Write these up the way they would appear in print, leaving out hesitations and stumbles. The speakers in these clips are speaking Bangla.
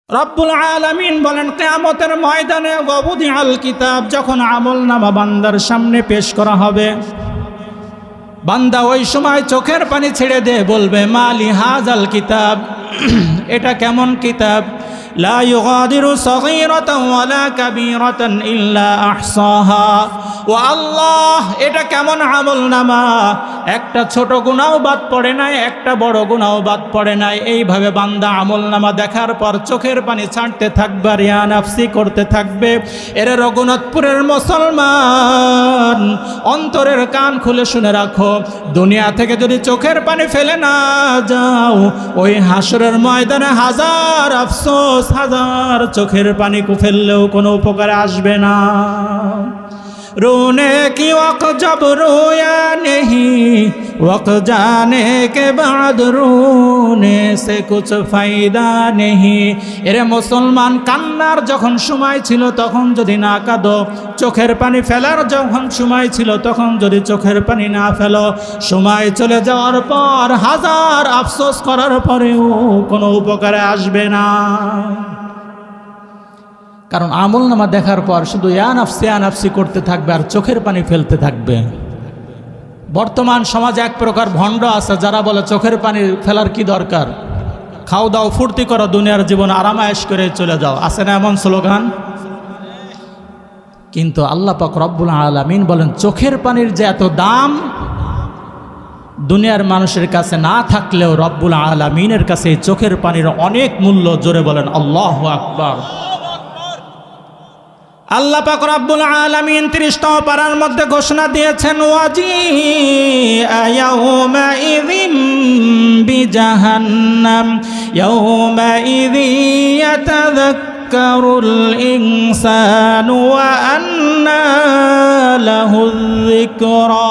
রব্বুল আলামিন বলেন কিয়ামতের ময়দানে ওয়াবুদিআল কিতাব, যখন আমলনামা বান্দার সামনে পেশ করা হবে, বান্দা ওই সময় চোখের পানি ছেড়ে দিয়ে বলবে মালি হাযাল কিতাব, এটা কেমন কিতাব, লা ইউগাদিরু সগীরাতান ওয়ালা কাবীরাতান ইল্লা আহসাহা। ও আল্লাহ, এটা কেমন আমলনামা, একটা ছোট গুনাহ বাদ পড়ে নাই, একটা বড় গুনাহ বাদ পড়ে নাই। এইভাবে বান্দা আমলনামা দেখার পর চোখের পানি ছাড়তে থাকবে, রিয়া নাফসি করতে থাকবে। এর রঘুনাথপুরের মুসলমান, অন্তরের কান খুলে শুনে রাখো, দুনিয়া থেকে যদি চোখের পানি ফেলে না যাও, ওই হাসরের ময়দানে হাজার আফসোস, হাজার চোখের পানি ফেললেও কোনো উপকারে আসবে না। रोने की वक़्त जब रोया नहीं, वक़्त जाने के बाद रोने से कुछ फायदा नहीं। এরে মুসলমান, কান্নার যখন সময় ছিল তখন যদি না কাঁদো, চোখের পানি ফেলার যখন সময় ছিল তখন যদি চোখের পানি না ফেলো, সময় চলে যাওয়ার পর হাজার আফসোস করার পরেও কোনো উপকারে আসবে না। কারণ আমলনামা দেখার পর শুধু ইয়া নাফসি করতে থাকবে আর চোখের পানি ফেলতে থাকবে। বর্তমান সমাজে এক প্রকার ভণ্ড আছে যারা বলে চোখের পানি ফেলার কি দরকার, খাও দাও ফুর্তি করো, দুনিয়ার জীবন আরামায়েশ করে চলে যাও, আছে না এমন স্লোগান? কিন্তু আল্লাহ পাক রব্বুল আলামিন বলেন চোখের পানির যে এত দাম দুনিয়ার মানুষের কাছে না থাকলেও রব্বুল আলামিনের কাছে এই চোখের পানির অনেক মূল্য। জোরে বলেন আল্লাহু আকবার। আল্লাহ পাক রব্বুল আলামিন ৩০তম পারার মধ্যে ঘোষণা দিয়েছেন ওয়াজিআ ইয়াউমাইযিন বিজাহান্নাম ইয়াউমাইযিন ইয়াতাযাক্কারুল ইনসানু ওয়া আন্না লাহুয যিকরা।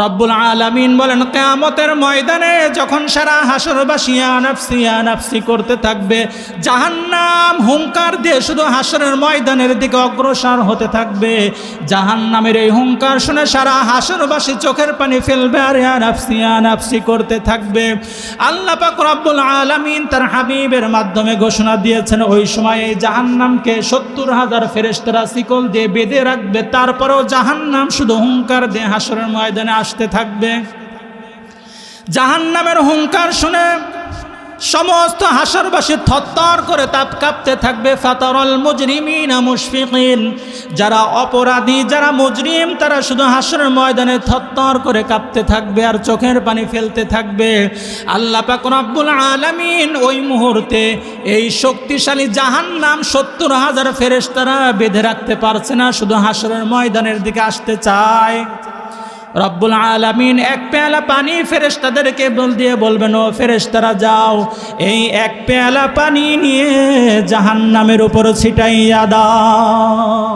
রব্বুল আলামিন বলেন কিয়ামতের ময়দানে যখন সারা হাসরবাসী ইয়া নাফসি করতে থাকবে, জাহান্নাম হুঙ্কার দিয়ে শুধু হাসরের ময়দানের দিকে অগ্রসর হতে থাকবে। জাহান্নামের এই হুঙ্কার শুনে সারা হাসরবাসী চোখের পানি ফেলবে আর ইয়া নাফসি করতে থাকবে। আল্লাহ পাক রব্বুল আলামিন তার হাবিবের মাধ্যমে ঘোষণা দিয়েছেন ওই সময় এই জাহান্নামকে ৭০,০০০ ফেরেশতারা শিকল দিয়ে বেঁধে রাখবে, তারপরেও জাহান্নাম শুধু হুঙ্কার দিয়ে হাসরের ময়দানে আসতে থাকবে। জাহান্নামের হুঙ্কার শুনে সমস্ত হাসরবাসী থরথর করে তাপ কাঁপতে থাকবে। ফাতারাল মুজরিমিনা মুশফিকিন, যারা অপরাধী, যারা মুজরিম, তারা শুধু হাসরের ময়দানে থরথর করে কাঁপতে থাকবে আর চোখের পানি ফেলতে থাকবে। আল্লাহ পাক রব্বুল আলামিন ওই মুহূর্তে এই শক্তিশালী জাহান্নাম ৭০,০০০ ফেরেশতারা বেঁধে রাখতে পারছে না, শুধু হাসরের ময়দানের দিকে আসতে চায়। রব্বুল আলামিন এক পেয়ালা পানি ফেরেশতাদেরকে বলবেন ও ফেরেশতারা যাও, এই এক পেয়ালা পানি নিয়ে জাহান্নামের উপর ছিটাইয়া দাও।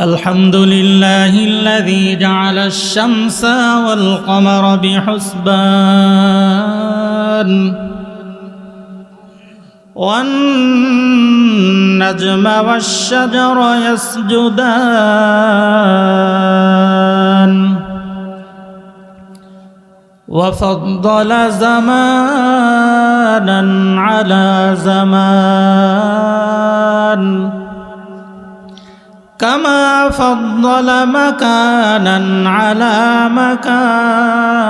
আলহামদুলিল্লাহিল্লাযী জাআলাশ শামসা ওয়াল কমারা বিহুসবান ওয়ান নাজমা ওয়াশ শাজারা ইয়াসজুদান وفضل زمانا على زمان كما فضل مكانا على مكان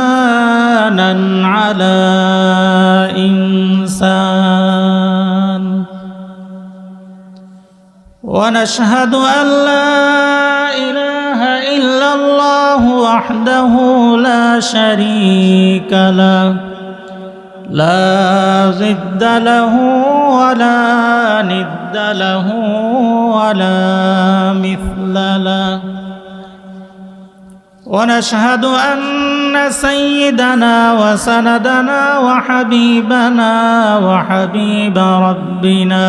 وإنسانا على إنسان ونشهد أن لا إله إلا الله وحده لا شريك له لا ضد له ولا ند له ولا مثل له ونشهد أن سيدنا وسندنا وحبيبنا وحبيب ربنا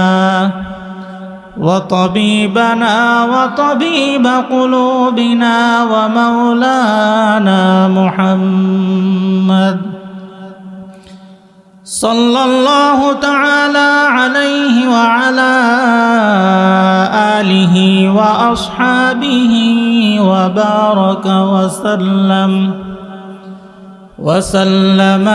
وطبيبنا وطبيب قلوبنا ومولانا محمد صلى الله تعالى عليه وعلى آله وأصحابه وبارك وسلم وسلم